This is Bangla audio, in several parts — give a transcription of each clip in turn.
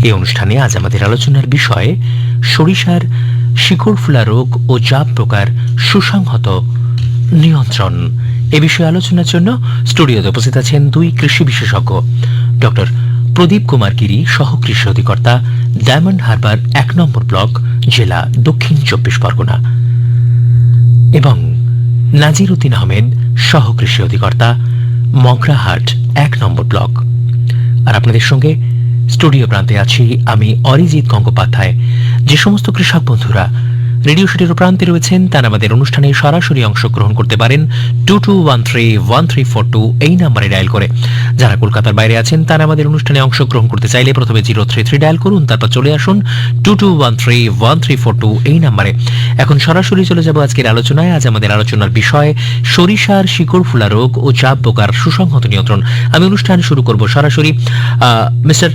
এই অনুষ্ঠানে আজ আমাদের আলোচনার বিষয় সরিষার শিকড় ফুলা রোগ ও জাপ পোকার সুসংহত নিয়ন্ত্রণ। এ বিষয়ে আলোচনার জন্য স্টুডিওতে উপস্থিত আছেন দুই কৃষি বিশেষজ্ঞ, ডক্টর প্রদীপ কুমার গিরি, সহ কৃষি অধিকর্তা, ডায়মন্ড হারবার 1 নম্বর ব্লক, জেলা দক্ষিণ 24 পরগনা, এবং নাজির উদ্দিন আহমেদ, সহ কৃষি অধিকর্তা, মগরাহাট 1 নম্বর ব্লক। আর আপনাদের সঙ্গে স্টুডিও প্রান্তে আছি আমি অরিজিৎ গঙ্গোপাধ্যায়। যে সমস্ত কৃষক বন্ধুরা রেডিও সেটের প্রান্তে রয়েছেন তারা আমাদের অনুষ্ঠানে সরাসরি অংশগ্রহণ করতে পারেন 22131342 এই নাম্বারে ডায়াল করে। যারা কলকাতার বাইরে আছেন তারা আমাদের অনুষ্ঠানে অংশগ্রহণ করতে চাইলে প্রথমে 033 ডায়াল করুন, তারপর চলে আসুন 22131342 এই নাম্বারে। এখন সরাসরি চলে যাব আজকের আলোচনায়। আজ আমাদের আলোচনার বিষয় সরিষার শিকড় ফুলা রোগ ও জাপ পোকার সুসংহত নিয়ন্ত্রণ। আমি অনুষ্ঠান শুরু করব সরাসরি মিস্টার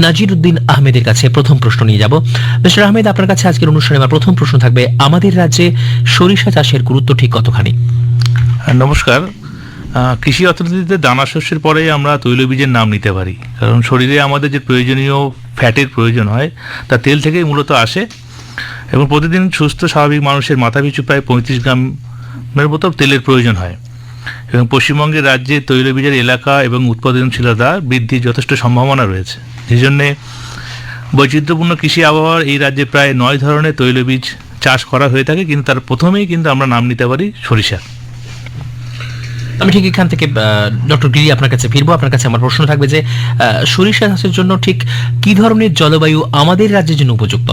নাজির উদ্দিন আহমেদের কাছে প্রথম প্রশ্ন নিয়ে যাব। মিস্টার আহমেদ, আপনার কাছে আজকের অনুষ্ঠানে আমার প্রথম প্রশ্ন থাকবে, আমাদের রাজ্যে সরিষা চাষের গুরুত্ব ঠিক কতখানি? নমস্কার। কৃষি অর্থনীতিতে দানা শস্যের পরে আমরা তৈলবীজের নাম নিতে পারি, কারণ শরীরে আমাদের যে প্রয়োজনীয় ফ্যাটের প্রয়োজন হয় তা তেল থেকেই মূলত আসে, এবং প্রতিদিন সুস্থ স্বাভাবিক মানুষের মাথাপিছু প্রায় 35 গ্রামের মতো তেলের প্রয়োজন হয়। এবং পশ্চিমবঙ্গের রাজ্যে তৈলবীজের এলাকা এবং উৎপাদনশীলতা বৃদ্ধির যথেষ্ট সম্ভাবনা রয়েছে। এই জন্যে বৈচিত্র্যপূর্ণ কৃষি আবহাওয়ার এই রাজ্যে প্রায় 9 ধরনের তৈলবীজ চাষ করা হয়ে থাকে, কিন্তু তার প্রথমেই কিন্তু আমরা নাম নিতে পারি সরিষা। আমি ঠিক এখান থেকে ডক্টর গিরি আপনার কাছে ফিরবো। আপনার কাছে আমার প্রশ্ন থাকবে যে সরিষা চাষের জন্য ঠিক কি ধরনের জলবায়ু আমাদের রাজ্যের জন্য উপযুক্ত?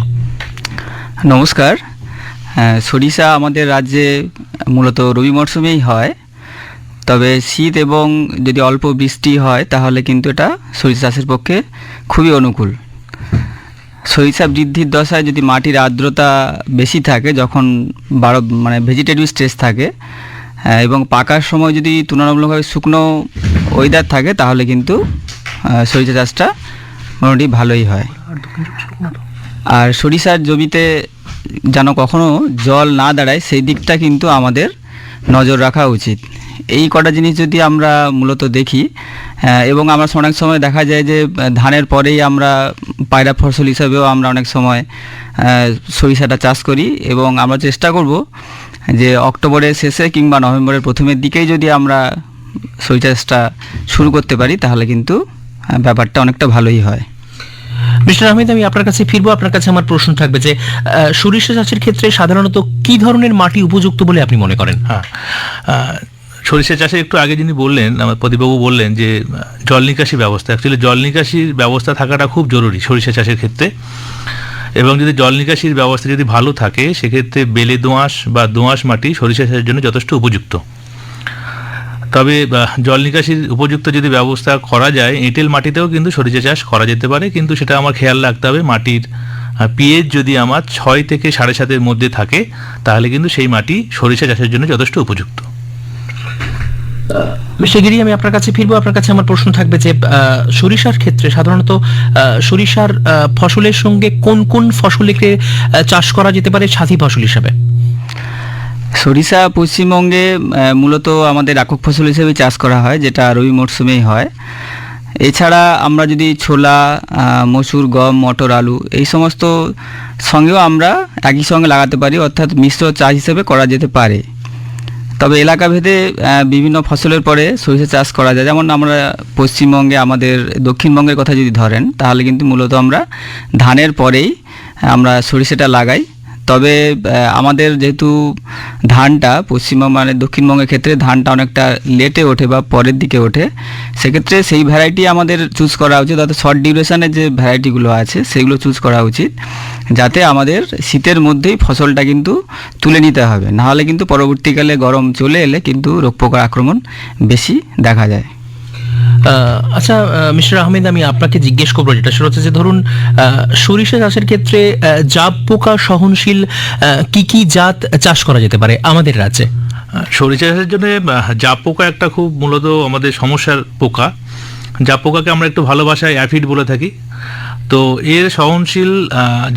নমস্কার। সরিষা আমাদের রাজ্যে মূলত রবি মরশুমেই হয়, তবে শীত এবং যদি অল্প বৃষ্টি হয় তাহলে কিন্তু এটা সরিষা চাষের পক্ষে খুবই অনুকূল। সরিষা বৃদ্ধির দশায় যদি মাটির আর্দ্রতা বেশি থাকে, যখন ভেজিটেটিভ স্টেজ থাকে, এবং পাকার সময় যদি তুলনামূলকভাবে শুকনো ওয়েদার থাকে, তাহলে কিন্তু সরিষা চাষটা মোটামুটি ভালোই হয়। আর সরিষার জমিতে যেন কখনো জল না দাঁড়ায় সেই দিকটা কিন্তু আমাদের নজর রাখা উচিত। এই কটা জিনিস যদি আমরা মূলত দেখি, এবং আমরা অনেক সময় দেখা যায় যে ধানের পরেই আমরা পায়রা ফসল হিসাবেও আমরা অনেক সময় সরিষাটা চাষ করি, এবং আমরা চেষ্টা করব যে অক্টোবরের শেষে কিংবা নভেম্বরের প্রথমের দিকেই যদি আমরা সরিষা চাষটা শুরু করতে পারি, তাহলে কিন্তু ব্যাপারটা অনেকটা ভালোই হয়। মিস্টার আহমেদ, আমি আপনার কাছে ফিরবো। আপনার কাছে আমার প্রশ্ন থাকবে যে সরিষা চাষের ক্ষেত্রে সাধারণত কি ধরনের মাটি উপযুক্ত বলে আপনি মনে করেন? সরিষা চাষে একটু আগে যিনি বললেন, আমার প্রদীপবাবু বললেন যে জল নিকাশি ব্যবস্থা, অ্যাকচুয়ালি জল নিকাশির ব্যবস্থা থাকাটা খুব জরুরি সরিষা চাষের ক্ষেত্রে। এবং যদি জল নিকাশির ব্যবস্থা যদি ভালো থাকে, সেক্ষেত্রে বেলে দোআঁশ বা দোআঁশ মাটি সরিষা চাষের জন্য যথেষ্ট উপযুক্ত। তবে জল নিকাশির উপযুক্ত যদি ব্যবস্থা করা যায়, এঁটেল মাটিতেও কিন্তু সরিষা চাষ করা যেতে পারে, কিন্তু সেটা আমার খেয়াল রাখতে হবে মাটির পিএইচ যদি আমার 6 থেকে 7.5-এর মধ্যে থাকে, তাহলে কিন্তু সেই মাটি সরিষা চাষের জন্য যথেষ্ট উপযুক্ত। মিস্টার গিরি, আমি আপনার কাছে ফিরবো। আপনার কাছে আমার প্রশ্ন থাকবে যে সরিষার ক্ষেত্রে সাধারণত সরিষার ফসলের সঙ্গে কোন কোন ফসলকে চাষ করা যেতে পারে সাথী ফসল হিসাবে? সরিষা পশ্চিমবঙ্গে মূলত আমাদের একক ফসল হিসেবে চাষ করা হয়, যেটা রবি মরশুমেই হয়। এছাড়া আমরা যদি ছোলা, মসুর, গম, মটর, আলু এই সমস্ত সঙ্গেও আমরা একই সঙ্গে লাগাতে পারি, অর্থাৎ মিশ্র চাষ হিসেবে করা যেতে পারে। তবে এলাকাভেদে বিভিন্ন ফসলের পরে সরিষা চাষ করা যায়। যেমন আমরা পশ্চিমবঙ্গে আমাদের দক্ষিণবঙ্গের কথা যদি ধরেন, তাহলে কিন্তু মূলত আমরা ধানের পরেই আমরা সরিষাটা লাগাই। তবে আমাদের যেহেতু ধানটা পশ্চিমবঙ্গ দক্ষিণবঙ্গের ক্ষেত্রে ধানটা অনেকটা লেটে ওঠে বা পরের দিকে ওঠে, সেক্ষেত্রে সেই ভ্যারাইটি আমাদের চুজ করা উচিত, অর্থাৎ শর্ট ডিউরেশনের যে ভ্যারাইটিগুলো আছে সেগুলো চুজ করা উচিত, যাতে আমাদের শীতের মধ্যেই ফসলটা কিন্তু তুলে নিতে হবে। নাহলে কিন্তু পরবর্তীকালে গরম চলে এলে কিন্তু রোগ পোকার আক্রমণ বেশি দেখা যায়। আচ্ছা মিস্টার আহমেদ, আমি আপনাকে জিজ্ঞেস করবো যেটা সেটা হচ্ছে যে ধরুন সরিষা চাষের ক্ষেত্রে জাপ পোকা সহনশীল কি কি জাত চাষ করা যেতে পারে আমাদের রাজ্যে? সরিষা চাষের জন্য জাপ পোকা একটা খুব মূলত আমাদের সমস্যার পোকা। জাপ পোকাকে আমরা একটু ভালোবাসায় অ্যাফিড বলে থাকি। তো এর সহনশীল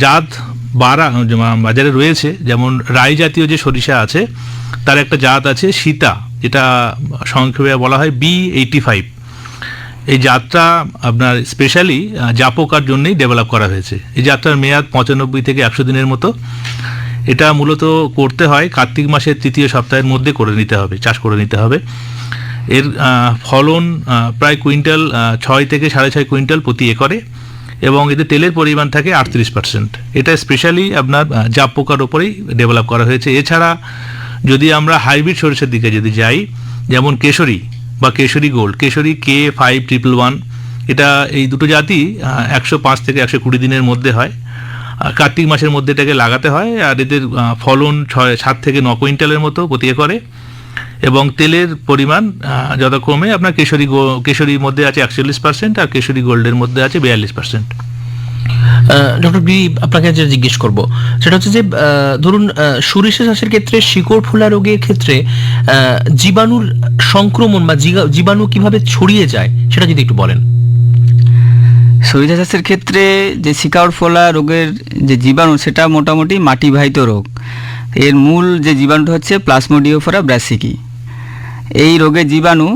জাত বাজারে রয়েছে, যেমন রাই জাতীয় যে সরিষা আছে তার একটা জাত আছে সীতা, যেটা সংক্ষেপে বলা হয় B85। এই যাত্রা আপনার স্পেশালি জাপ পোকার জন্যই ডেভেলপ করা হয়েছে। এই যাত্রার মেয়াদ 95 থেকে 100 দিনের মতো। এটা মূলত করতে হয় কার্তিক মাসের তৃতীয় সপ্তাহের মধ্যে করে নিতে হবে, চাষ করে নিতে হবে। এর ফলন প্রায় কুইন্টাল 6 থেকে 6.5 কুইন্টাল প্রতি একরে, এবং এতে তেলের পরিমাণ থাকে 38%। এটা স্পেশালি আপনার জাপ পোকার ওপরেই ডেভেলপ করা হয়েছে। এছাড়া যদি আমরা হাইব্রিড সরিষার দিকে যদি যাই, যেমন কেশরী বা কেশরী গোল্ড, কেশরী K5111, এটা এই দুটো জাতি 105 থেকে 120 দিনের মধ্যে হয়। কার্তিক মাসের মধ্যে এটাকে লাগাতে হয়, আর এদের ফলন 7 থেকে 9 কুইন্টালের মতো প্রতি একরে, এবং তেলের পরিমাণ যথাক্রমে আপনার কেশরীর মধ্যে আছে 41% আর কেশরী গোল্ডের মধ্যে আছে 42%। ডক্টর বি, আপনাকে যেটা জিজ্ঞেস করব সেটা হচ্ছে যে ধরুন সরিষা চাষের ক্ষেত্রে শিকড় ফোলা রোগের ক্ষেত্রে জীবাণুর সংক্রমণ বা জীবাণু কিভাবে ছড়িয়ে যায় সেটা যদি একটু বলেন। সরিষা চাষের ক্ষেত্রে যে শিকড় ফোলা রোগের যে জীবাণু, সেটা মোটামুটি মাটিবাহিত রোগ। এর মূল যে জীবাণুটা হচ্ছে প্লাজমোডিওফোরা ব্রাসিকি। এই রোগের জীবাণু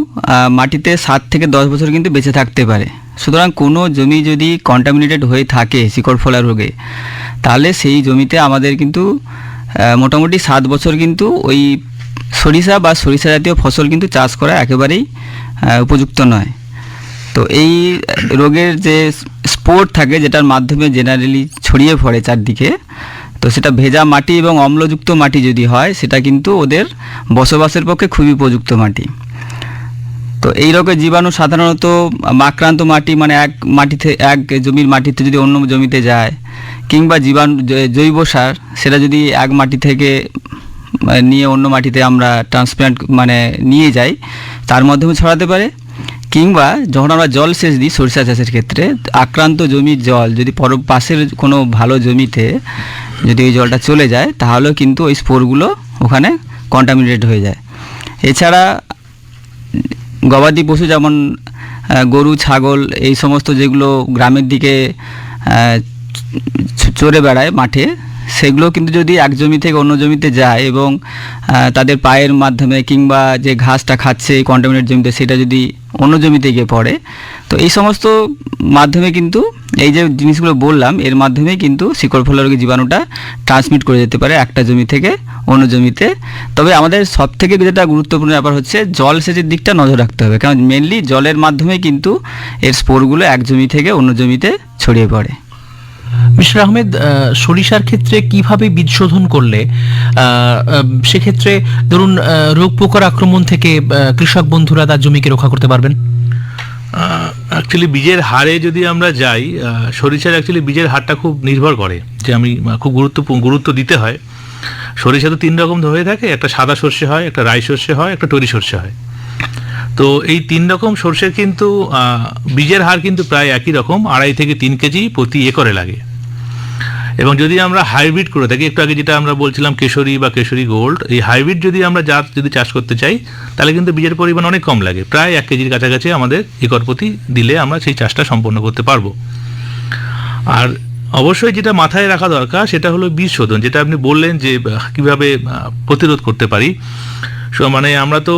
মাটিতে 7 থেকে 10 বছর কিন্তু বেঁচে থাকতে পারে। সুতরাং কোনো জমি যদি কন্টামিনেটেড হয়ে থাকে শিকড় ফোলা রোগে, তাহলে সেই জমিতে আমাদের কিন্তু মোটামুটি 7 বছর কিন্তু ওই সরিষা বা সরিষা জাতীয় ফসল কিন্তু চাষ করা একেবারেই উপযুক্ত নয়। তো এই রোগের যে স্পোর থাকে, যেটার মাধ্যমে জেনারেলি ছড়িয়ে পড়ে চারদিকে, তো সেটা ভেজা মাটি এবং অম্লযুক্ত মাটি যদি হয়, সেটা কিন্তু ওদের বসবাসের পক্ষে খুবই উপযুক্ত মাটি। তো এই রোগের জীবাণু সাধারণত আক্রান্ত মাটি, মানে এক জমির মাটিতে যদি অন্য জমিতে যায়, কিংবা জীবাণু জৈব সার সেটা যদি এক মাটি থেকে নিয়ে অন্য মাটিতে আমরা ট্রান্সপ্লান্ট নিয়ে যাই, তার মাধ্যমে ছড়াতে পারে। কিংবা যখন আমরা জল সেচ দিই সরিষা চাষের ক্ষেত্রে, আক্রান্ত জমির জল যদি পাশের কোনো ভালো জমিতে যদি ওই জলটা চলে যায়, তাহলেও কিন্তু ওই স্পোরগুলো ওখানে কন্টামিনেটেড হয়ে যায়। এছাড়া গবাদি পশু যেমন গরু, ছাগল, এই সমস্ত যেগুলো গ্রামের দিকে চরে বেড়ায় মাঠে, সেগুলো কিন্তু যদি এক জমি থেকে অন্য জমিতে যায় এবং তাদের পায়ের মাধ্যমে কিংবা যে ঘাসটা খাচ্ছে এই কন্টামিনেট জমিতে, সেটা যদি অন্য জমিতে গিয়ে পড়ে, তো এই সমস্ত মাধ্যমে কিন্তু এই যে জিনিসগুলো বললাম, এর মাধ্যমে কিন্তু শিকড় ফোলা রোগের জীবাণুটা ট্রান্সমিট করে যেতে পারে একটা জমি থেকে অন্য জমিতে। তবে আমাদের সবথেকে যেটা গুরুত্বপূর্ণ ব্যাপার হচ্ছে জল সেচের দিকটা নজর রাখতে হবে, কারণ মেনলি জলের মাধ্যমে কিন্তু এর স্পোরগুলো এক জমি থেকে অন্য জমিতে ছড়িয়ে পড়ে। মিস্টার আহমেদ, সরিষার ক্ষেত্রে কিভাবে বীজ শোধন করলে সেক্ষেত্রে ধরুন রোগ পোকার আক্রমণ থেকে কৃষক বন্ধুরা তার জমিকে রক্ষা করতে পারবেন? অ্যাকচুয়ালি বীজের হারে যদি আমরা যাই, সরিষার অ্যাকচুয়ালি বীজের হারটা খুব নির্ভর করে, যে আমি খুব গুরুত্ব দিতে হয়। সরিষা তো 3 রকম হয়ে থাকে, একটা সাদা সর্ষে হয়, একটা রাই সর্ষে হয়, একটা টরি সর্ষে হয়। তো এই 3 রকম সর্ষের কিন্তু বীজের হার কিন্তু প্রায় একই রকম, 2.5 থেকে 3 কেজি প্রতি একরে লাগে। এবং যদি আমরা হাইব্রিড করে থাকি, একটু আগে যেটা আমরা বলছিলাম কেশরী বা কেশরী গোল্ড, এই হাইব্রিড যদি আমরা যদি চাষ করতে চাই, তাহলে কিন্তু বীজের পরিমাণ অনেক কম লাগে, প্রায় 1 কেজির কাছাকাছি আমাদের একর প্রতি দিলে আমরা সেই চাষটা সম্পন্ন করতে পারবো। আর অবশ্যই যেটা মাথায় রাখা দরকার সেটা হলো বীজ শোধন, যেটা আপনি বললেন যে কিভাবে প্রতিরোধ করতে পারি। আমরা তো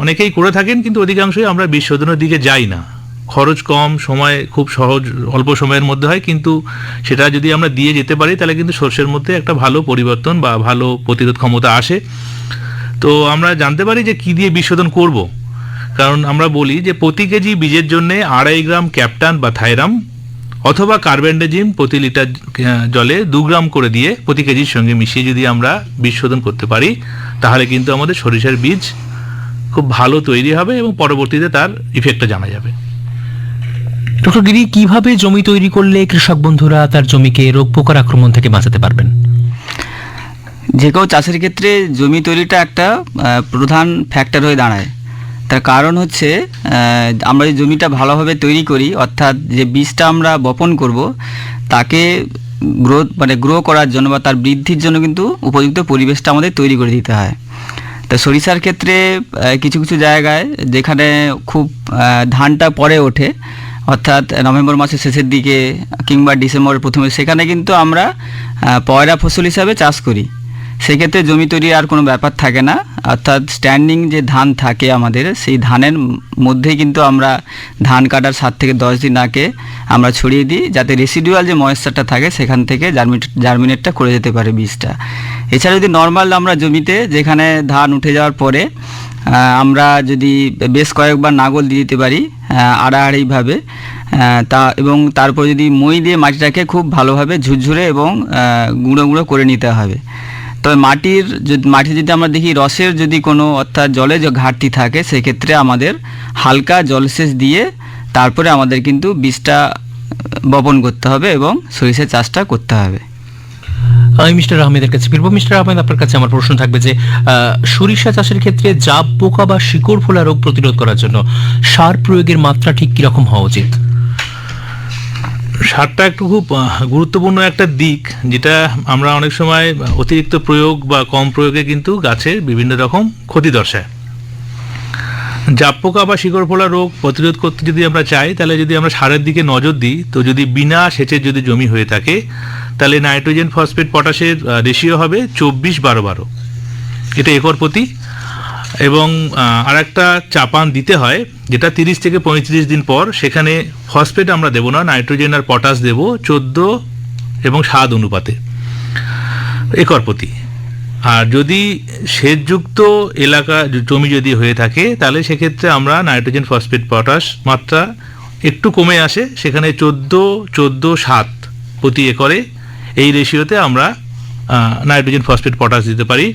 অনেকেই করে থাকেন, কিন্তু অধিকাংশই আমরা বীজ শোধনের দিকে যাই না। খরচ কম, সময় খুব সহজ, অল্প সময়ের মধ্যে হয়, কিন্তু সেটা যদি আমরা দিয়ে যেতে পারি তাহলে কিন্তু সর্ষের মধ্যে একটা ভালো পরিবর্তন বা ভালো প্রতিরোধ ক্ষমতা আসে। তো আমরা জানতে পারি যে কি দিয়ে বীজ শোধন করব, কারণ আমরা বলি যে প্রতি কেজি বীজের জন্য 2.5 গ্রাম ক্যাপটান বা থাইরাম অথবা কার্বেন্ডাজিম প্রতি লিটার জলে 2 গ্রাম করে দিয়ে প্রতি কেজির সঙ্গে মিশিয়ে যদি আমরা বীজ শোধন করতে পারি, তাহলে কিন্তু আমাদের সরিষার বীজ খুব ভালো তৈরি হবে এবং পরবর্তীতে তার ইফেক্টটা জানা যাবে। ডক্টর গিরি, কিভাবে জমি তৈরি করলে কৃষক বন্ধুরা তার জমিকে রোগ পোকার আক্রমণ থেকে বাঁচাতে পারবেন? যে কেউ চাষের ক্ষেত্রে জমি তৈরিটা একটা প্রধান ফ্যাক্টর হয়ে দাঁড়ায়। তার কারণ হচ্ছে আমরা যে জমিটা ভালোভাবে তৈরি করি, অর্থাৎ যে বীজটা আমরা বপন করব তাকে গ্রো করার জন্য বা তার বৃদ্ধির জন্য কিন্তু উপযুক্ত পরিবেশটা আমাদের তৈরি করে দিতে হয়। তো সরিষার ক্ষেত্রে কিছু কিছু জায়গায় যেখানে খুব ধানটা পরে ওঠে, অর্থাৎ নভেম্বর মাসের শেষের দিকে কিংবা ডিসেম্বরের প্রথমে, সেখানে কিন্তু আমরা পয়রা ফসল হিসাবে চাষ করি। সেক্ষেত্রে জমি তৈরি আর কোনো ব্যাপার থাকে না, অর্থাৎ স্ট্যান্ডিং যে ধান থাকে আমাদের, সেই ধানের মধ্যেই কিন্তু আমরা ধান কাটার 7 থেকে 10 দিন আগে আমরা ছড়িয়ে দিই, যাতে রেসিডুয়াল যে ময়েশ্চারটা থাকে সেখান থেকে জার্মিনেটটা করে যেতে পারে বীজটা। এছাড়া যদি নর্মাল আমরা জমিতে যেখানে ধান উঠে যাওয়ার পরে আমরা যদি বেশ কয়েকবার নাঙল দিয়ে দিতে পারি আড়াআড়িভাবে, এবং তারপর যদি মই দিয়ে মাটিটাকে খুব ভালোভাবে ঝুরঝুরে এবং গুঁড়ো গুঁড়ো করে নিতে হবে। তবে মাটি যদি আমরা দেখি রসের যদি কোনো অর্থাৎ জলে যে ঘাটতি থাকে, সেক্ষেত্রে আমাদের হালকা জলসেচ দিয়ে তারপরে আমাদের কিন্তু বীজটা বপন করতে হবে এবং সরিষার চাষটা করতে হবে। আমি মিস্টার আহমেদের কাছে ফিরবো। মিস্টার আহমেদ, আপনার কাছে আমার প্রশ্ন থাকবে যে সরিষা চাষের ক্ষেত্রে জাব পোকা বা শিকড় ফোলা রোগ প্রতিরোধ করার জন্য সার প্রয়োগের মাত্রা ঠিক কিরকম হওয়া উচিত? সারটা একটু খুব গুরুত্বপূর্ণ একটা দিক, যেটা আমরা অনেক সময় অতিরিক্ত প্রয়োগ বা কম প্রয়োগে কিন্তু গাছের বিভিন্ন রকম ক্ষতি দর্শায়। জাব পোকা বা শিকড় ফোলা রোগ প্রতিরোধ করতে যদি আমরা চাই, তাহলে যদি আমরা সারের দিকে নজর দিই, তো যদি বিনা সেচের যদি জমি হয়ে থাকে, তাহলে নাইট্রোজেন, ফসফেট, পটাশের রেশিও হবে 24-12-12, এটা একর প্রতি। এবং আর একটা চাপান দিতে হয়, যেটা 30 থেকে 35 দিন পর। সেখানে ফসফেট আমরা দেবো না, নাইট্রোজেন আর পটাশ দেবো 14 এবং 7 অনুপাতে একর প্রতি। আর যদি সেচযুক্ত এলাকা জমি যদি হয়ে থাকে, তাহলে সেক্ষেত্রে আমরা নাইট্রোজেন, ফসফেট, পটাশ মাত্রা একটু কমে আসে, সেখানে 14-7 প্রতি একরে এই রেশিওতে আমরা নাইট্রোজেন, ফসফেট, পটাশ দিতে পারি।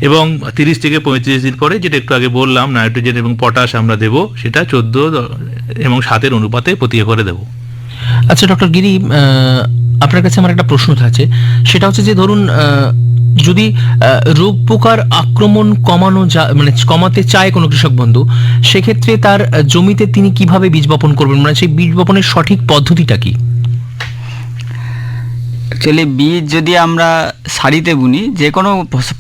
এবং 30 থেকে 35 দিন পরে, যেটা একটু আগে বললাম, নাইট্রোজেন এবং পটাশ আমরা দেব, সেটা 14 এবং 7 অনুপাতে প্রতি একরে দেব। আচ্ছা ডক্টর গিরি, আপনার কাছে আমার একটা প্রশ্ন থাকছে, সেটা হচ্ছে যে ধরুন যদি রোগ পোকার আক্রমণ কমাতে চায় কোনো কৃষক বন্ধু, সেক্ষেত্রে তার জমিতে তিনি কিভাবে বীজ বপন করবেন, মানে সেই বীজ বপনের সঠিক পদ্ধতিটা কি? অ্যাকচুয়ালি বীজ যদি আমরা সারিতে বুনি, যে কোনো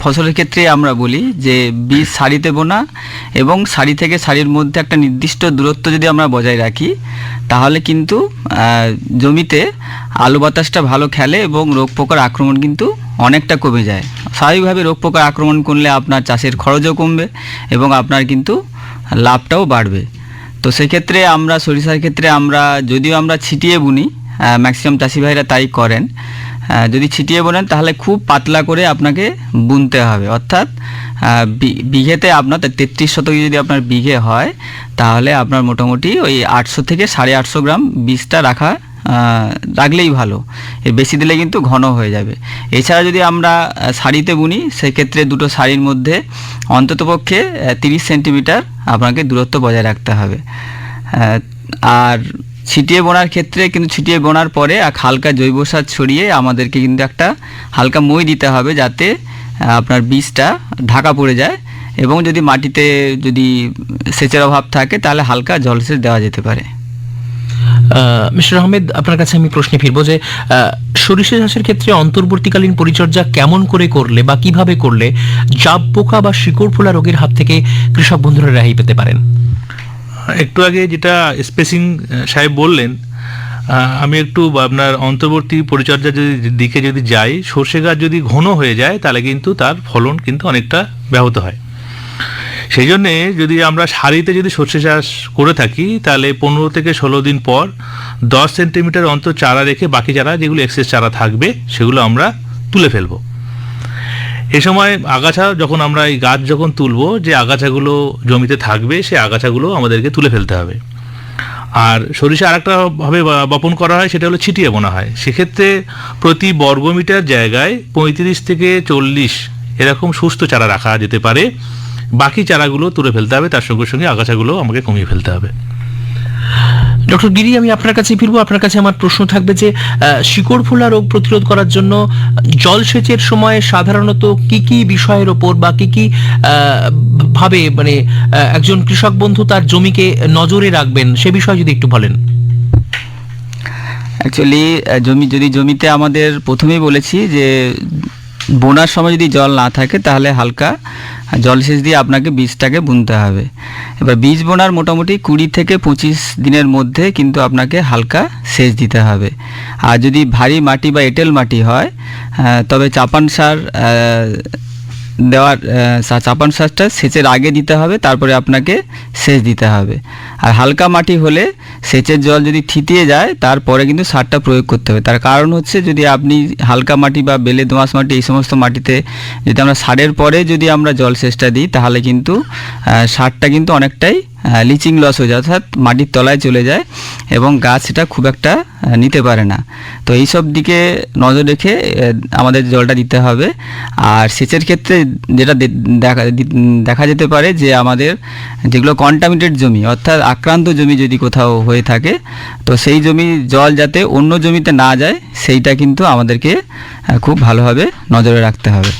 ফসলের ক্ষেত্রে আমরা বলি যে বীজ সারিতে বোনা এবং সারি থেকে সারির মধ্যে একটা নির্দিষ্ট দূরত্ব যদি আমরা বজায় রাখি, তাহলে কিন্তু জমিতে আলো বাতাসটা ভালো খেলে এবং রোগ পোকার আক্রমণ কিন্তু অনেকটা কমে যায়। স্বাভাবিকভাবে রোগ পোকার আক্রমণ করলে আপনার চাষের খরচও কমবে এবং আপনার কিন্তু লাভটাও বাড়বে। তো সেক্ষেত্রে আমরা সরিষার ক্ষেত্রে যদিও আমরা ছিটিয়ে বুনি, ম্যাক্সিমাম চাষি ভাইরা তাই করেন, যদি ছিটিয়ে বোনেন তাহলে খুব পাতলা করে আপনাকে বুনতে হবে। অর্থাৎ বিঘেতে আপনার 33 শতকে যদি আপনার বিঘে হয়, তাহলে আপনার মোটামুটি ওই 800 থেকে 850 গ্রাম বীজটা রাখলেই ভালো, এর বেশি দিলে কিন্তু ঘন হয়ে যাবে। এছাড়া যদি আমরা সারিতে বুনি, সেক্ষেত্রে দুটো সারির মধ্যে অন্ততপক্ষে 30 সেন্টিমিটার আপনাকে দূরত্ব বজায় রাখতে হবে। আর ছিটিয়ে বোনার ক্ষেত্রে কিন্তু ছিটিয়ে বোনার পরে হালকা জৈব সার ছড়িয়ে আমাদেরকে কিন্তু একটা হালকা মই দিতে হবে, যাতে আপনার বীজটা ঢাকা পড়ে যায়। এবং যদি মাটিতে যদি সেচের অভাব থাকে, তাহলে হালকা জলসেচ দেওয়া যেতে পারে। মিস্টার আহমেদ, আপনার কাছে আমি প্রশ্নে ফিরবো যে সরিষা চাষের ক্ষেত্রে অন্তর্বর্তীকালীন পরিচর্যা কেমন করে করলে বা কিভাবে করলে জাব পোকা বা শিকড় ফোলা রোগের হাত থেকে কৃষক বন্ধুরা রেহাই পেতে পারেন? একটু আগে যেটা স্পেসিং সাহেব বললেন, আমি একটু আপনার অন্তর্বর্তী পরিচর্যা দিকে যদি যাই, সর্ষে গাছ যদি ঘন হয়ে যায়, তাহলে কিন্তু তার ফলন কিন্তু অনেকটা ব্যাহত হয়। সেই জন্যে যদি আমরা সারিতে যদি সর্ষে চাষ করে থাকি, তাহলে 15 থেকে 16 দিন পর 10 সেন্টিমিটার অন্তর চারা রেখে বাকি চারা যেগুলো এক্সেস চারা থাকবে, সেগুলো আমরা তুলে ফেলবো। এ সময় আগাছা যখন আমরা এই গাছ যখন তুলবো, যে আগাছাগুলো জমিতে থাকবে, সেই আগাছাগুলো আমাদেরকে তুলে ফেলতে হবে। আর সরিষা আরেকটা ভাবে বপন করা হয়, সেটা হলো ছিটিয়ে বোনা হয়। সেক্ষেত্রে প্রতি বর্গমিটার জায়গায় 35 থেকে 40 এরকম সুস্থ চারা রাখা যেতে পারে। বাকি চারাগুলো তুলে ফেলতে হবে, তার সঙ্গে সঙ্গে আগাছাগুলো আমাকে কমিয়ে ফেলতে হবে। ডক্টর গিরি, আমি আপনার কাছে ফিরবো। আপনার কাছে আমার প্রশ্ন থাকবে যে শিকড় ফোলা রোগ প্রতিরোধ করার জন্য জলসেচের সময় সাধারণত কি কি বিষয়ের ওপর বা কি কি ভাবে মানে একজন কৃষক বন্ধু তার জমিকে নজরে রাখবেন, সে বিষয়ে যদি একটু বলেন। অ্যাকচুয়ালি জমিতে আমাদের প্রথমেই বলেছি যে বোনার সময় যদি জল না থাকে, তাহলে হালকা জলসেচ দিয়ে আপনাকে বীজটাকে বুনতে হবে। এবার বীজ বোনার মোটামুটি 20 থেকে 25 দিনের মধ্যে কিন্তু আপনাকে হালকা সেচ দিতে হবে। আর যদি ভারী মাটি বা এঁটেল মাটি হয় তবে চাপান সার চাপান সারটা সেচের আগে দিতে হবে, তারপরে আপনাকে সেচ দিতে হবে। আর হালকা মাটি হলে সেচের জল যদি থিতিয়ে যায় তারপরে কিন্তু সারটা প্রয়োগ করতে হবে। তার কারণ হচ্ছে যদি আপনি হালকা মাটি বা বেলে দোআঁশ মাটি এই সমস্ত মাটিতে যদি আমরা সারের পরে যদি আমরা জল সেচটা দিই তাহলে কিন্তু সারটা কিন্তু অনেকটাই লিচিং লস হয়ে যায়, অর্থাৎ মাটির তলায় চলে যায় এবং গাছ সেটা খুব একটা নিতে পারে না। তো এই সব দিকে নজর রেখে আমাদের জলটা দিতে হবে। আর সেচের ক্ষেত্রে যেটা দেখা যেতে পারে যে আমাদের যেগুলো কন্টামিনেটেড জমি অর্থাৎ আক্রান্ত জমি যদি কোথাও হয়ে থাকে তো সেই জমি জল যাতে অন্য জমিতে না যায় সেইটা কিন্তু আমাদেরকে খুব ভালোভাবে নজরে রাখতে হবে।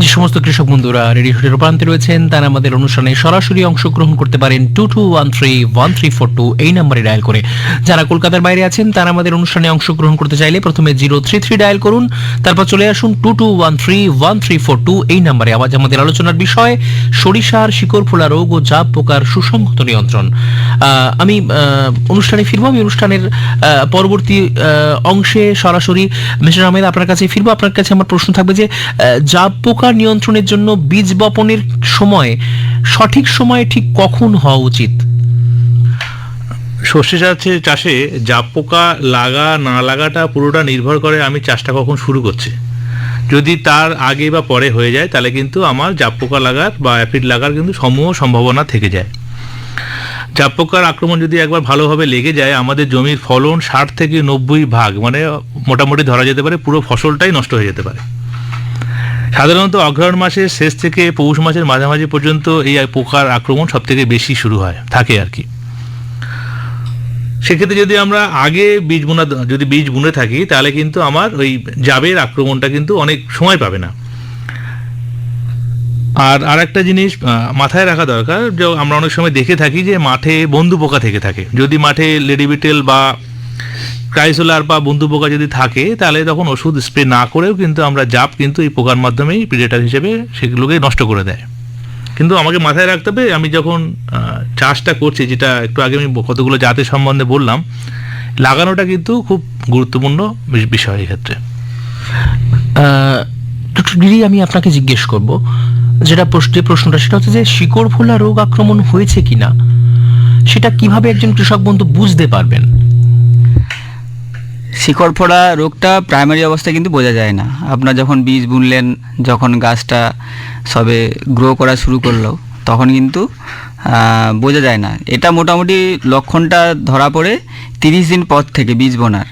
যে সমস্ত কৃষক বন্ধুরা রেডিও প্রান্তে রয়েছেন তারা আমাদের অনুষ্ঠানে সরাসরি অংশগ্রহণ করতে পারেন 22131342 এই নম্বরে ডায়াল করে। যারা কলকাতার বাইরে আছেন তারা আমাদের অনুষ্ঠানে অংশগ্রহণ করতে চাইলে প্রথমে 033 ডায়াল করুন, তারপর চলে আসুন 22131342 এই নম্বরে। আজ আমাদের আলোচনার বিষয় সরিষার শিকড় ফোলা রোগ ও জাব পোকার সুসংহত নিয়ন্ত্রণ। আমি অনুষ্ঠানে ফিরবো, আমি অনুষ্ঠানের পরবর্তী অংশে সরাসরি মিস্টার আহমেদ আপনার কাছে ফিরবো। আপনার কাছে আমার প্রশ্ন থাকবে যে জাব পোকা নিয়ন্ত্রণের জন্য বীজ বপনের সময় সঠিক সময়ে ঠিক কখন হওয়া উচিত? সর্ষে চাষে জাব পোকা লাগা না লাগাটা পুরোটা নির্ভর করে আমি চাষটা কখন শুরু করছি। যদি তার আগে বা পরে হয়ে যায় তাহলে কিন্তু আমার জাব পোকা লাগার বা অ্যাফিড লাগার কিন্তু সমূহ সম্ভাবনা থেকে যায়। জাব পোকার আক্রমণ যদি একবার ভালোভাবে লেগে যায় আমাদের জমির ফলন 60 থেকে 90% মানে মোটামুটি ধরা যেতে পারে পুরো ফসলটাই নষ্ট হয়ে যেতে পারে। সাধারণত অগ্রহায়ণ মাসের শেষ থেকে পৌষ মাসের মাঝামাঝি পর্যন্ত এই পোকার আক্রমণ সব থেকে বেশি শুরু থাকে আর কি। সেক্ষেত্রে যদি আমরা আগে বীজ বুনে থাকি তাহলে কিন্তু আমার ওই জাবের আক্রমণটা কিন্তু অনেক সময় পাবে না। আর একটা জিনিস মাথায় রাখা দরকার, যে আমরা অনেক সময় দেখে থাকি যে মাঠে বন্ধু পোকা থেকে থাকে। যদি মাঠে লেডি বিটেল বা ক্রাইসোলার বা বন্ধু পোকা যদি থাকে তাহলে তখন ওষুধ স্প্রে না করেও কিন্তু আমরা জাব কিন্তু এই পোকার মাধ্যমেই প্রিডেটার হিসেবে সেগুলোকে নষ্ট করে দেয়। কিন্তু আমাকে মাথায় রাখতে হবে আমি যখন চাষটা করছি, যেটা একটু আগে আমি কতগুলো জাতের সম্বন্ধে বললাম, লাগানোটা কিন্তু খুব গুরুত্বপূর্ণ বিষয় এই ক্ষেত্রে। ডক্টর গিরি, আমি আপনাকে জিজ্ঞেস করব যে প্রশ্নটা সেটা হচ্ছে যে শিকড় ফোলা রোগ আক্রমণ হয়েছে কিনা সেটা কিভাবে একজন কৃষক বন্ধু বুঝতে পারবেন? শিকড় ফোড়া রোগটা প্রাইমারি অবস্থায় কিন্তু বোঝা যায় না। আপনার যখন বীজ বুনলেন, যখন গাছটা সবে গ্রো করা শুরু করলো তখন কিন্তু বোঝা যায় না। এটা মোটামুটি লক্ষণটা ধরা পড়ে 30 দিন পর থেকে বীজ বোনার।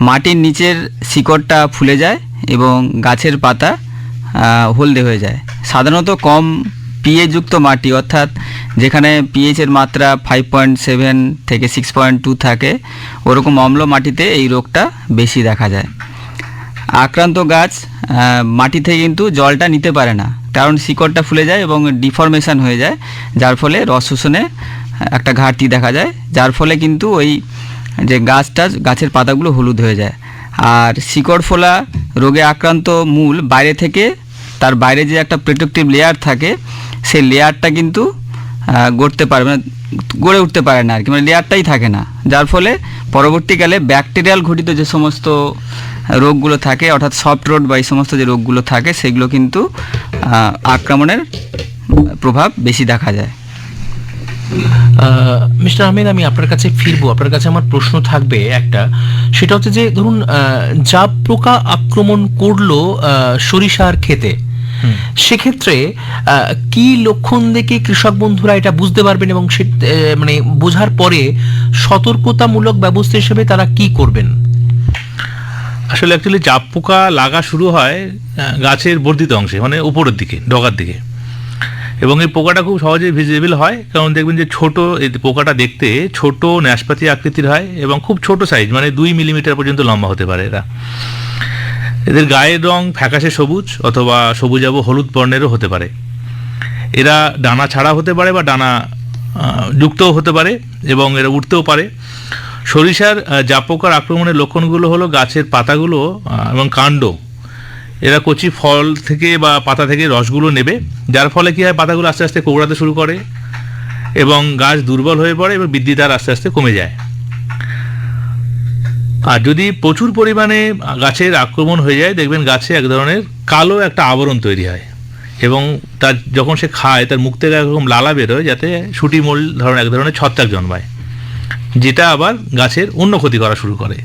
মাটির নিচের শিকড়টা ফুলে যায় এবং গাছের পাতা হলদে হয়ে যায়। সাধারণত কম পিএইচ যুক্ত মাটি অর্থাৎ যেখানে পিএইচের মাত্রা 5.7 থেকে 6.2 থাকে ওরকম অম্ল মাটিতে এই রোগটা বেশি দেখা যায়। আক্রান্ত গাছ মাটি থেকে কিন্তু জলটা নিতে পারে না, কারণ শিকড়টা ফুলে যায় এবং ডিফরমেশন হয়ে যায়, যার ফলে রস শোষণে একটা ঘাটতি দেখা যায়, যার ফলে কিন্তু ওই যে গাছের পাতাগুলো হলুদ হয়ে যায়। আর শিকড় ফোলা রোগে আক্রান্ত মূল বাইরে থেকে তার বাইরে যে একটা প্রোটেক্টিভ লেয়ার থাকে সেই লেয়ারটা কিন্তু গড়ে উঠতে পারে না আর কি, মানে লেয়ারটাই থাকে না, যার ফলে পরবর্তীকালে ব্যাকটেরিয়াল ঘটিত যে সমস্ত রোগগুলো থাকে অর্থাৎ সফট রোড বা এই সমস্ত যে রোগগুলো থাকে সেগুলো কিন্তু আক্রমণের প্রভাব বেশি দেখা যায়। মিস্টার আহমেদ, আমি আপনার কাছে ফিরবো। আপনার কাছে আমার প্রশ্ন থাকবে একটা, সেটা হচ্ছে যে ধরুন জাব পোকা আক্রমণ করলো সরিষার ক্ষেতে, সেক্ষেত্রে কি লক্ষণ দেখে কৃষক বন্ধুরা এটা বুঝতে পারবেন এবং মানে বোঝার পরে সতর্কতামূলক ব্যবস্থা হিসেবে তারা কি করবেন? আসলে অ্যাকচুয়ালি জাব পোকা লাগা শুরু হয় গাছের বর্ধিত অংশে, মানে উপরের দিকে, ডগার দিকে, এবং এই পোকাটা খুব সহজেই ভিজিবল হয়। কারণ দেখবেন যে এই পোকাটা দেখতে ছোট ন্যাসপাতি আকৃতির হয় এবং খুব ছোট সাইজ, মানে 2 মিলিমিটার পর্যন্ত লম্বা হতে পারে এরা। এদের গায়ের রং ফ্যাকাশে সবুজ অথবা সবুজাভ হলুদ বর্ণেরও হতে পারে। এরা ডানা ছাড়া হতে পারে বা ডানা যুক্তও হতে পারে এবং এরা উঠতেও পারে। সরিষার জাব পোকার আক্রমণের লক্ষণগুলো হলো গাছের পাতাগুলো এবং কাণ্ড এরা কচি ফল থেকে বা পাতা থেকে রসগুলো নেবে, যার ফলে কী হয়, পাতাগুলো আস্তে আস্তে কোঁকড়াতে শুরু করে এবং গাছ দুর্বল হয়ে পড়ে এবং বৃদ্ধি তার আস্তে আস্তে কমে যায়। আর যদি প্রচুর পরিমাণে গাছের আক্রমণ হয়ে যায়, দেখবেন গাছে এক ধরনের কালো একটা আবরণ তৈরি হয় এবং তার যখন সে খায় তার মুখ থেকে এরকম লালা বেরোয়, যাতে শুটি মোল ধরনের এক ধরনের ছত্রাক জন্মায়, যেটা আবার গাছের অন্য ক্ষতি করা শুরু করে।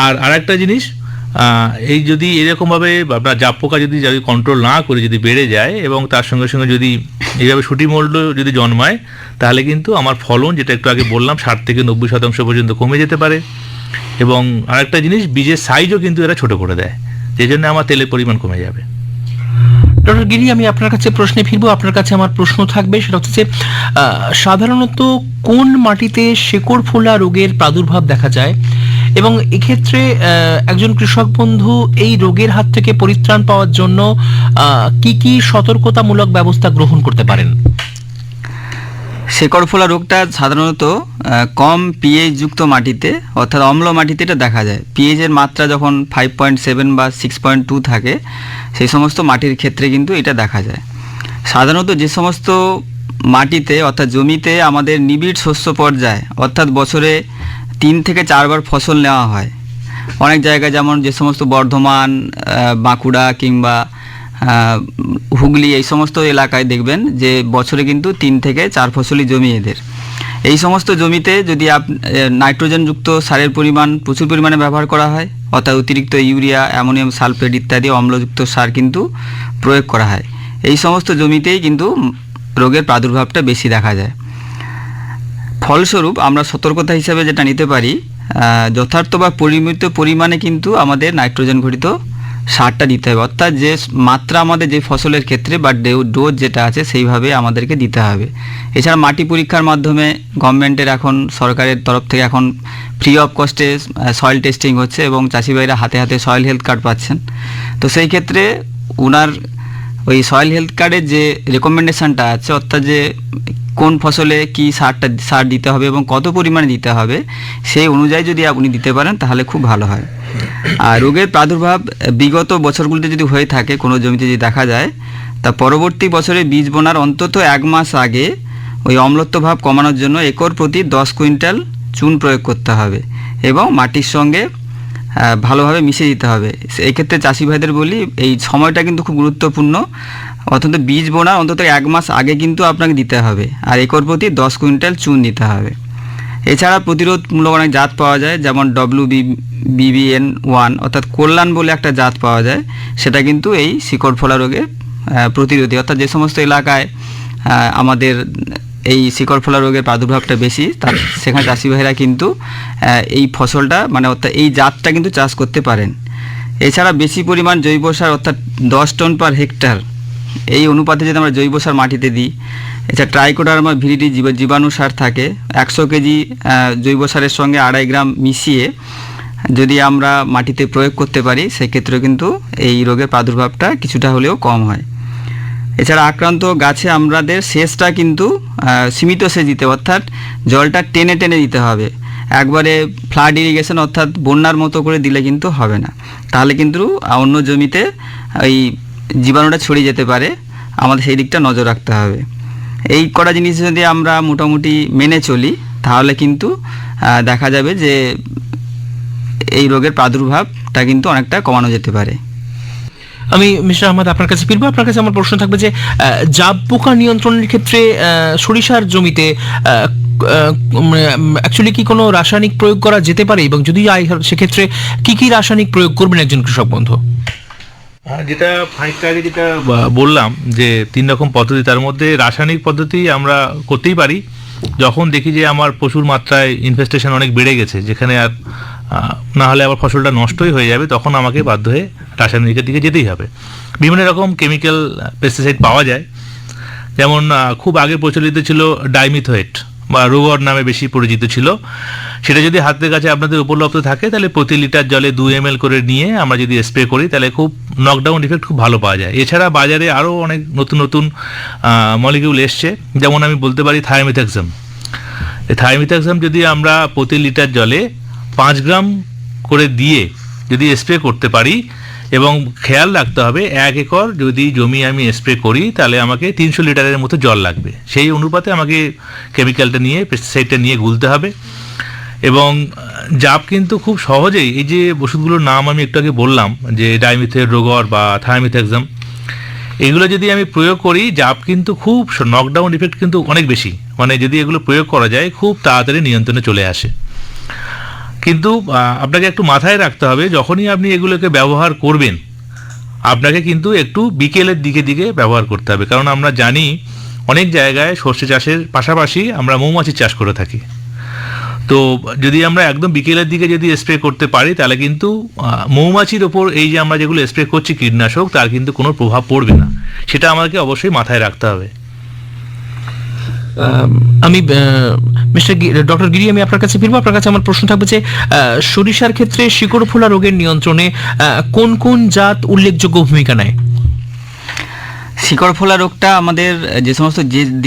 আর আরেকটা জিনিস, এই যদি এরকমভাবে আপনার জাপ পোকা যদি কন্ট্রোল না করে যদি বেড়ে যায় এবং তার সঙ্গে সঙ্গে যদি এইভাবে শুটি মোল্ড যদি জন্মায়, তাহলে কিন্তু আমার ফলন, যেটা একটু আগে বললাম, 60 থেকে 90% পর্যন্ত কমে যেতে পারে। এবং আরেকটা জিনিস, বীজের সাইজও কিন্তু এরা ছোট করে দেয়, যে জন্য আমার তেলের পরিমাণ কমে যাবে। ডক্টর গিরি, আমি আপনার কাছে প্রশ্নে ফিরবো। আপনার কাছে আমার প্রশ্ন থাকবে, সেটা হচ্ছে যে সাধারণত কোন মাটিতে শেকড় ফোলা রোগের প্রাদুর্ভাব দেখা যায়, এবং এক্ষেত্রে একজন কৃষক বন্ধু এই রোগের হাত থেকে পরিত্রাণ পাওয়ার জন্য কি কি সতর্কতামূলক ব্যবস্থা গ্রহণ করতে পারেন? শেকড় ফোলা রোগটা সাধারণত কম পিএইচ যুক্ত মাটিতে, অর্থাৎ অম্ল মাটিতে এটা দেখা যায়। পিএইচের মাত্রা যখন 5.7 বা 6.2 থাকে, সেই সমস্ত মাটির ক্ষেত্রে কিন্তু এটা দেখা যায়। সাধারণত যে সমস্ত মাটিতে, অর্থাৎ জমিতে আমাদের নিবিড় শস্য পর্যায়, অর্থাৎ বছরে 3 থেকে 4 বার ফসল নেওয়া হয়, অনেক জায়গায় যেমন যে সমস্ত বর্ধমান, বাঁকুড়া কিংবা হুগলি, এই সমস্ত এলাকায় দেখবেন যে বছরে কিন্তু 3 থেকে 4 ফসলি জমি এদের। এই সমস্ত জমিতে যদি নাইট্রোজেনযুক্ত সারের পরিমাণ প্রচুর পরিমাণে ব্যবহার করা হয়, অর্থাৎ অতিরিক্ত ইউরিয়া, অ্যামোনিয়াম সালফেট ইত্যাদি অম্লযুক্ত সার কিন্তু প্রয়োগ করা হয়, এই সমস্ত জমিতেই কিন্তু রোগের প্রাদুর্ভাবটা বেশি দেখা যায়। ফলস্বরূপ আমরা সতর্কতা হিসাবে যেটা নিতে পারি, যথার্থ বা পরিমিত পরিমাণে কিন্তু আমাদের নাইট্রোজেন ঘটিত সারটা দিতে হবে, অর্থাৎ যে মাত্রা আমাদের যে ফসলের ক্ষেত্রে বা ডোজ যেটা আছে সেইভাবে আমাদেরকে দিতে হবে। এছাড়া মাটি পরীক্ষার মাধ্যমে গভর্নমেন্টের এখন, সরকারের তরফ থেকে এখন ফ্রি অফ কস্টে সয়েল টেস্টিং হচ্ছে এবং চাষি ভাইরা হাতে হাতে সয়েল হেলথ কার্ড পাচ্ছেন। তো সেই ক্ষেত্রে ওনার ওই সয়েল হেলথ কার্ডের যে রেকমেন্ডেশনটা আছে, অর্থাৎ যে কোন ফসলে কি সার দিতে হবে এবং কত পরিমাণে দিতে হবে, সেই অনুযায়ী যদি আপনি দিতে পারেন তাহলে খুব ভালো হয়। আর রোগের প্রাদুর্ভাব বিগত বছরগুলিতে যদি হয়ে থাকে, কোনো জমিতে যদি দেখা যায়, তা পরবর্তী বছরে বীজ বোনার অন্তত 1 মাস আগে ওই অম্লত্ব ভাব কমানোর জন্য একর প্রতি 10 কুইন্টাল চুন প্রয়োগ করতে হবে এবং মাটির সঙ্গে ভালোভাবে মিশিয়ে দিতে হবে। এই ক্ষেত্রে চাষি ভাইদের বলি, এই সময়টা কিন্তু খুব গুরুত্বপূর্ণ, অন্তত বীজ বোনার অন্তত 1 মাস আগে কিন্তু আপনাকে দিতে হবে, আর একর প্রতি 10 কুইন্টাল চুন দিতে হবে। এছাড়া প্রতিরোধমূলক অনেক জাত পাওয়া যায়, যেমন WBBN1, অর্থাৎ কল্যাণ বলে একটা জাত পাওয়া যায়, সেটা কিন্তু এই শিকড় ফোলা রোগে প্রতিরোধী। অর্থাৎ যে সমস্ত এলাকায় আমাদের এই শিকড় ফোলা রোগের প্রাদুর্ভাবটা বেশি, সেখানে চাষি ভাইরা কিন্তু এই ফসলটা, মানে অর্থাৎ এই জাতটা কিন্তু চাষ করতে পারেন। এছাড়া বেশি পরিমাণ জৈব সার, অর্থাৎ 10 টন পার হেক্টর, এই অনুপাতে যদি আমরা জৈব সার মাটিতে দিই, এছাড়া ট্রাইকোডার্মা ভিরিডি জীবাণু সার থাকে, 100 কেজি জৈব সারের সঙ্গে 2.5 গ্রাম মিশিয়ে যদি আমরা মাটিতে প্রয়োগ করতে পারি, সেক্ষেত্রে কিন্তু এই রোগের প্রাদুর্ভাবটা কিছুটা হলেও কম হয়। এছাড়া আক্রান্ত গাছে আমাদের সেচটা কিন্তু সীমিত সেচ দিতে, অর্থাৎ জলটা টেনে টেনে দিতে হবে। একবারে ফ্লাড ইরিগেশন, অর্থাৎ বন্যার মতো করে দিলে কিন্তু হবে না, তাহলে কিন্তু অন্য জমিতে এই জীবাণুটা ছড়িয়ে যেতে পারে, আমাদের সেই দিকটা নজর রাখতে হবে। এই কটা জিনিস যদি আমরা মোটামুটি মেনে চলি, তাহলে কিন্তু দেখা যাবে যে এই রোগের প্রাদুর্ভাবটা কিন্তু অনেকটা কমানো যেতে পারে। আমি মিস্টার আহমদ আপনার কাছে ফিরবো। আপনার কাছে আমার প্রশ্ন থাকবে যে জাব পোকা নিয়ন্ত্রণের ক্ষেত্রে সরিষার জমিতে অ্যাকচুয়ালি কি কোনো রাসায়নিক প্রয়োগ করা যেতে পারে, এবং যদি সেক্ষেত্রে কি কি রাসায়নিক প্রয়োগ করবেন একজন কৃষক বন্ধু? যেটা খানিকটা আগে যেটা বললাম যে 3 রকম পদ্ধতি, তার মধ্যে রাসায়নিক পদ্ধতি আমরা করতেই পারি যখন দেখি যে আমার প্রচুর মাত্রায় ইনফেস্টেশন অনেক বেড়ে গেছে, যেখানে আর না হলে আবার ফসলটা নষ্টই হয়ে যাবে, তখন আমাকে বাধ্য হয়ে রাসায়নিকের দিকে যেতেই হবে। বিভিন্ন রকম কেমিক্যাল পেস্টিসাইড পাওয়া যায়, যেমন খুব আগে প্রচলিত ছিল ডাইমিথোয়েট বা রোগর নামে বেশি পরিচিত ছিল। সেটা যদি হাতের কাছে আপনাদের উপলব্ধ থাকে, তাহলে প্রতি লিটার জলে 2 ml করে নিয়ে আমরা যদি স্প্রে করি, তাহলে খুব নকডাউন ইফেক্ট খুব ভালো পাওয়া যায়। এছাড়া বাজারে আরও অনেক নতুন নতুন মলিকিউল এসছে, যেমন আমি বলতে পারি থায়োমিথাক্সাম। এই থায়োমিথাক্সাম যদি আমরা প্রতি লিটার জলে 5 গ্রাম করে দিয়ে যদি স্প্রে করতে পারি এবং খেয়াল রাখতে হবে 1 একর যদি জমি আমি স্প্রে করি তাহলে আমাকে 300 লিটারের মতো জল লাগবে, সেই অনুপাতে আমাকে কেমিক্যালটা নিয়ে পেস্টিসাইডটা নিয়ে গুলতে হবে। এবং জাপ কিন্তু খুব সহজেই, এই যে ওষুধগুলোর নাম আমি একটু আগে বললাম যে ডাইমিথের রোগর বা থায়ামিথেক্সাম, এগুলো যদি আমি প্রয়োগ করি জাপ কিন্তু খুব নকডাউন ইফেক্ট কিন্তু অনেক বেশি, মানে যদি এগুলো প্রয়োগ করা যায় খুব তাড়াতাড়ি নিয়ন্ত্রণে চলে আসে। কিন্তু আপনাকে একটু মাথায় রাখতে হবে যখনই আপনি এগুলোকে ব্যবহার করবেন আপনাকে কিন্তু একটু বিকেলের দিকে ব্যবহার করতে হবে, কারণ আমরা জানি অনেক জায়গায় সর্ষে চাষের পাশাপাশি আমরা মৌমাছির চাষ করে থাকি। তো যদি আমরা একদম বিকেলের দিকে যদি স্প্রে করতে পারি তাহলে কিন্তু মৌমাছির ওপর এই যে আমরা যেগুলো স্প্রে করছি কীটনাশক তার কিন্তু কোনো প্রভাব পড়বে না, সেটা আমাকে অবশ্যই মাথায় রাখতে হবে। আমি ডক্টর গিরি, আমি আপনার কাছে ফিরবো। আপনার কাছে আমার প্রশ্ন থাকবে যে সরিষার ক্ষেত্রে শিকড় ফোলা রোগের নিয়ন্ত্রণে কোন কোন জাত উল্লেখযোগ্য ভূমিকা নেয়? শিকড় ফোলা রোগটা আমাদের যে সমস্ত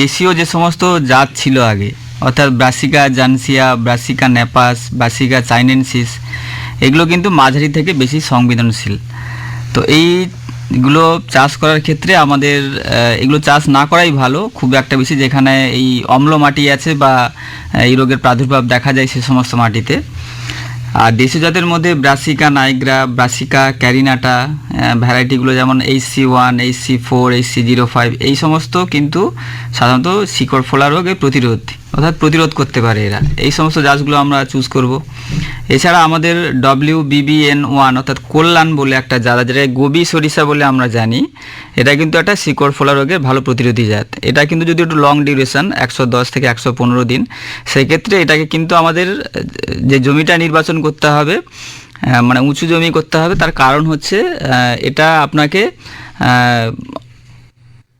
দেশীয় যে সমস্ত জাত ছিল আগে, অর্থাৎ ব্রাসিকা জানসিয়া, ব্রাসিকা নেপাস, ব্রাসিকা চাইনেনসিস, এগুলো কিন্তু মাঝারি থেকে বেশি সংবেদনশীল। তো এইগুলো চাষ করার ক্ষেত্রে আমাদের এগুলো চাষ না করাই ভালো, খুব একটা বেশি যেখানে এই অম্ল মাটি আছে বা এই রোগের প্রাদুর্ভাব দেখা যায় সে সমস্ত মাটিতে। আর দেশীয় জাতের মধ্যে ব্রাসিকা নাইগ্রা, ব্রাসিকা ক্যারিনাটা ভ্যারাইটিগুলো যেমন HC1, HC4, HC05 এই সমস্ত কিন্তু সাধারণত শিকড় ফোলা রোগের প্রতিরোধ করতে পারে এরা, এই সমস্ত জাতগুলো আমরা চুজ করব। এছাড়া আমাদের WBBN1 অর্থাৎ কল্যাণ বলে একটা জাত, যেটা গোবি সরিষা বলে আমরা জানি, এটা কিন্তু একটা শিকড় ফোলা রোগের ভালো প্রতিরোধী জাত। এটা কিন্তু যদি একটু লং ডিউরেশন 110 থেকে 115 দিন, সেক্ষেত্রে এটাকে কিন্তু আমাদের যে জমিটা নির্বাচন করতে হবে, মানে উঁচু জমি করতে হবে। তার কারণ হচ্ছে এটা আপনাকে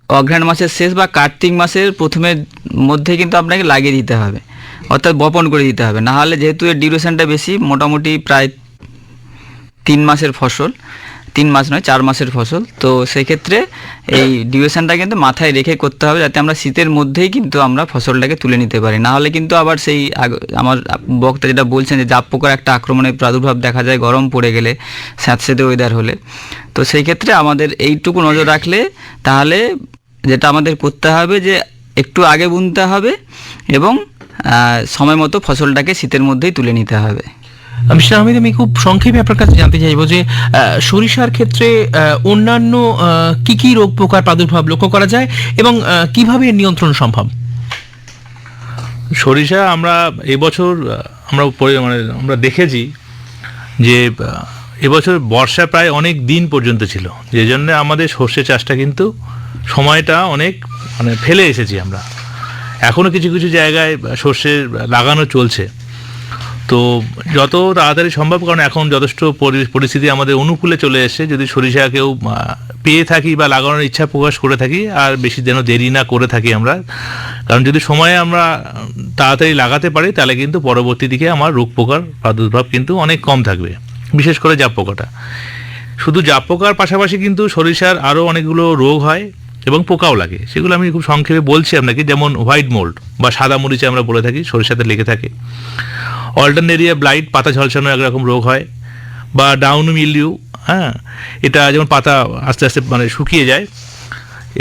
অঘ্রাণ মাসের শেষ বা কার্তিক মাসের প্রথমের মধ্যে কিন্তু আপনাকে লাগিয়ে দিতে হবে, অর্থাৎ বপন করে দিতে হবে। না হলে যেহেতু এর ডিউরেশনটা বেশি, মোটামুটি প্রায় 3 মাসের ফসল, 3 মাস নয় 4 মাসের ফসল, তো সেক্ষেত্রে এই ডিউরেশনটা কিন্তু মাথায় রেখে করতে হবে যাতে আমরা শীতের মধ্যেই কিন্তু আমরা ফসলটাকে তুলে নিতে পারি। না হলে কিন্তু আবার সেই আমার বক্তা যেটা বলছেন যে জাপ পোকার একটা আক্রমণের প্রাদুর্ভাব দেখা যায় গরম পড়ে গেলে, স্যাঁতসেঁতে ওয়েদার হলে। তো সেই ক্ষেত্রে আমাদের এইটুকু নজর রাখলে, তাহলে যেটা আমাদের করতে হবে যে একটু আগে বুনতে হবে এবং সময় মতো ফসলটাকে শীতের মধ্যেই তুলে নিতে হবে। মিস্টার আহমেদ, আমি খুব সংক্ষেপে আপনার কাছে জানতে চাইবো যে সরিষার ক্ষেত্রে অন্যান্য কি কি রোগ পোকার প্রাদুর্ভাব লক্ষ্য করা যায় এবং কিভাবে এর নিয়ন্ত্রণ সম্ভব? সরিষা আমরা এবছর আমরা দেখেছি যে এবছর বর্ষা প্রায় অনেক দিন পর্যন্ত ছিল, যে জন্য আমাদের সর্ষে চাষটা কিন্তু সময়টা অনেক ফেলে এসেছি আমরা। এখনও কিছু কিছু জায়গায় সর্ষে লাগানো চলছে, তো যত তাড়াতাড়ি সম্ভব, কারণ এখন যথেষ্ট পরিস্থিতি আমাদের অনুকূলে চলে এসে, যদি সরিষা কেউ পেয়ে থাকি বা লাগানোর ইচ্ছা প্রকাশ করে থাকি আর বেশি যেন দেরি না করে থাকি আমরা, কারণ যদি সময়ে আমরা তাড়াতাড়ি লাগাতে পারি তাহলে কিন্তু পরবর্তী দিকে আমার রোগ পোকার প্রাদুর্ভাব কিন্তু অনেক কম থাকবে, বিশেষ করে জাপ পোকাটা। শুধু জাপ পোকার পাশাপাশি কিন্তু সরিষার আরও অনেকগুলো রোগ হয় এবং পোকাও লাগে, সেগুলো আমি খুব সংক্ষেপে বলছি আপনাকে। যেমন হোয়াইট মোল্ড বা সাদা মরিচে আমরা বলে থাকি, সরিষাতে লেগে থাকে। অল্টারনেরিয়া ব্লাইট, পাতা ঝলসানো একরকম রোগ হয়, বা ডাউন মিলিউ, হ্যাঁ, এটা যেমন পাতা আস্তে আস্তে শুকিয়ে যায়।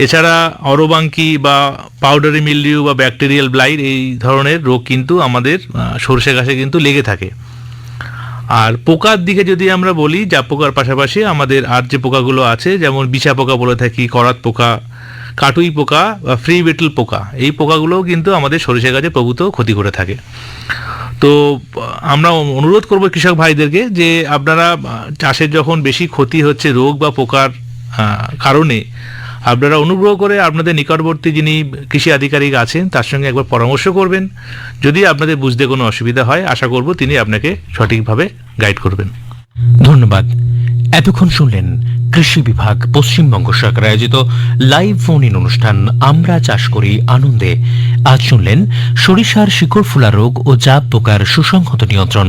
এছাড়া অরবাঙ্কি বা পাউডারি মিলিউ বা ব্যাকটেরিয়াল ব্লাইট, এই ধরনের রোগ কিন্তু আমাদের সরষে গাছে কিন্তু লেগে থাকে। আর পোকার দিকে যদি আমরা বলি, জাপ পোকার পাশাপাশি আমাদের আর যে পোকাগুলো আছে, যেমন বিছা পোকা বলে থাকি, করাত পোকা, কাটুই পোকা বা ফ্রি বেটল পোকা, এই পোকাগুলোও কিন্তু আমাদের সরিষা গাছে প্রভূত ক্ষতি করে থাকে। তো আমরা অনুরোধ করব কৃষক ভাইদেরকে যে আপনারা চাষের যখন বেশি ক্ষতি হচ্ছে রোগ বা পোকার কারণে, আপনারা অনুগ্রহ করে আপনাদের নিকটবর্তী যিনি কৃষি আধিকারিক আছেন তার সঙ্গে একবার পরামর্শ করবেন। যদি আপনাদের বুঝতে কোনো অসুবিধা হয়, আশা করব তিনি আপনাকে সঠিকভাবে গাইড করবেন। ধন্যবাদ। এতক্ষণ শুনলেন কৃষি বিভাগ পশ্চিমবঙ্গ সরকার আয়োজিত লাইভ ফোন ইন অনুষ্ঠান আমরা চাষ করি আনন্দে। আজ শুনলেন সরিষার শিকড় ফোলা রোগ ও জাপ পোকার সুসংহত নিয়ন্ত্রণ।